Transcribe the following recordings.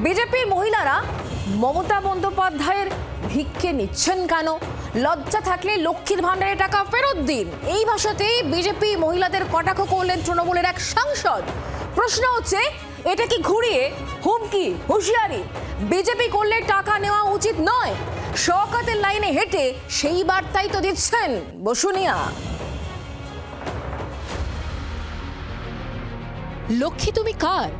বিজেপির মহিলারা মমতা বন্দ্যোপাধ্যায়ের ভিক্ষে নিচ্ছেন কেন? লজ্জা থাকলে লক্ষ্মীর ভাণ্ডারে টাকা ফেরত দিন, এই ভাষাতে বিজেপি মহিলাদের কটাক্ষ করলেন তৃণমূলের এক সাংসদ। প্রশ্ন হচ্ছে, এটা কি ঘুরিয়ে হুমকি, হুঁশিয়ারি? বিজেপি করলে টাকা নেওয়া উচিত নয়, শওকতের লাইনে হেঁটে সেই বার্তাই তো দিচ্ছেন বসুনিয়া। লক্ষ্মী তুমি কার?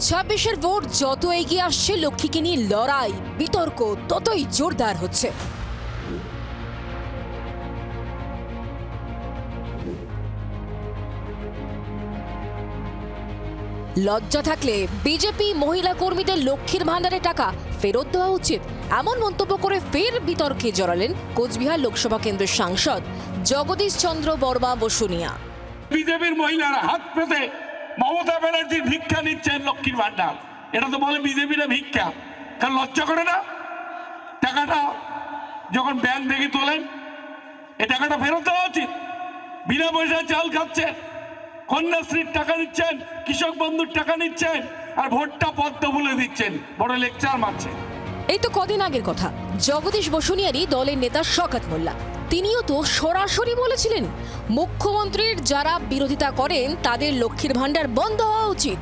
26-এর ভোট যত এগিয়ে আসছে, লক্ষ্মীকে নিয়ে লড়াই, বিতর্ক ততই জোরদার হচ্ছে। লজ্জা থাকলে বিজেপি মহিলা কর্মীদের লক্ষ্মীর ভাণ্ডারে টাকা ফেরত দেওয়া উচিত, এমন মন্তব্য করে ফের বিতর্কে জড়ালেন কোচবিহার লোকসভা কেন্দ্রের সাংসদ জগদীশ চন্দ্র বর্মা বসুনিয়া। বিজেপির মহিলারা হাত পেতে মমতা ব্যানার্জির ভিক্ষা নিচ্ছেন লক্ষ্মীর ভাণ্ডার, এটা তো বলে বিজেপির ভিক্ষা। কারণ লজ্জা করে না? টাকাটা যখন ব্যাংক থেকে তোলেন, এই টাকাটা ফেরত দেওয়া উচিত। বিনা পয়সায় চাল খাচ্ছেন, কন্যাশ্রীর টাকা নিচ্ছেন, কৃষক বন্ধুর টাকা নিচ্ছেন, আর ভোটটা পদ্ম বলে দিচ্ছেন, বড় লেকচার মারছেন। এই তো কদিন আগের কথা, জগদীশ বসুনিয়ারই দলের নেতা শওকত মোল্লা, তিনিও তো সরাসরি বলেছিলেন মুখ্যমন্ত্রীর যারা বিরোধিতা করেন তাদের লক্ষ্মীর ভাণ্ডার বন্ধ হওয়া উচিত।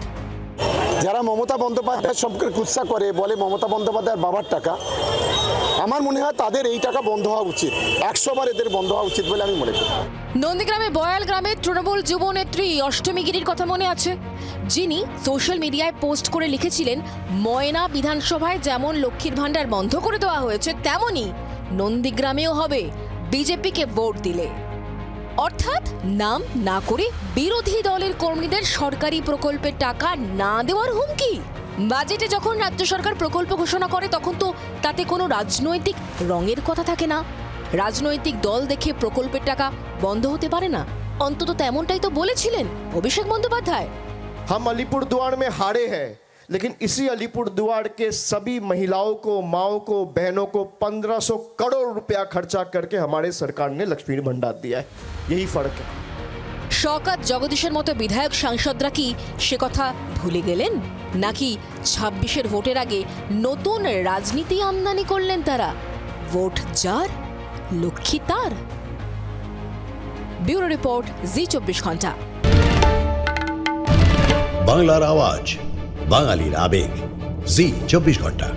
যারা মমতা বন্দ্যোপাধ্যায়ের সম্পর্কে কুৎসা করে, বলে মমতা বন্দ্যোপাধ্যায়ের বাবার টাকা, আমার মনে হয় তাদের এই টাকা বন্ধ হওয়া উচিত, 100 বার এদের বন্ধ হওয়া উচিত বলে আমি মনে করি। নন্দীগ্রামে বয়াল গ্রামে তৃণমূল যুব নেত্রী অষ্টমী গিরির কথা মনে আছে, যিনি সোশ্যাল মিডিয়ায় পোস্ট করে লিখেছিলেন, ময়না বিধানসভায় যেমন লক্ষ্মীর ভাণ্ডার বন্ধ করে দেওয়া হয়েছে, তেমনি নন্দীগ্রামেও হবে বিজেপিকে ভোট দিলে। অর্থাৎ নাম না করে বিরোধী দলের কর্মীদের সরকারি প্রকল্পের টাকা না দেওয়ার হুমকি। বাজেটে যখন রাজ্য সরকার প্রকল্প ঘোষণা করে, তখন তো তাতে কোনো রাজনৈতিক রঙের কথা থাকে না। রাজনৈতিক দল দেখে প্রকল্পের টাকা বন্ধ হতে পারে না, অন্তত তেমনটাই তো বলেছিলেন অভিষেক বন্দ্যোপাধ্যায়। हम अलीपुरद्वार में हारे हैं, लेकिन इसी अलीपुरद्वार के सभी महिलाओं को, माओं को, बहनों को 1500 करोड़ रुपया खर्चा करके हमारे सरकार ने लक्ष्मी भंडार दिया है। यही फर्क है। শওকত জগদীশের মতো বিধায়ক সাংসদরা কি সে কথা ভুলে গেলেন, নাকি 26-এর ভোটের আগে নতুন রাজনীতি আমদানি করলেন তারা? ভোট যার, লক্ষ্মী তার। ব্যুরো রিপোর্ট, জি24 ঘন্টা। বাংলার আওয়াজ, বাঙালির আবেগ, জি24 ঘন্টা।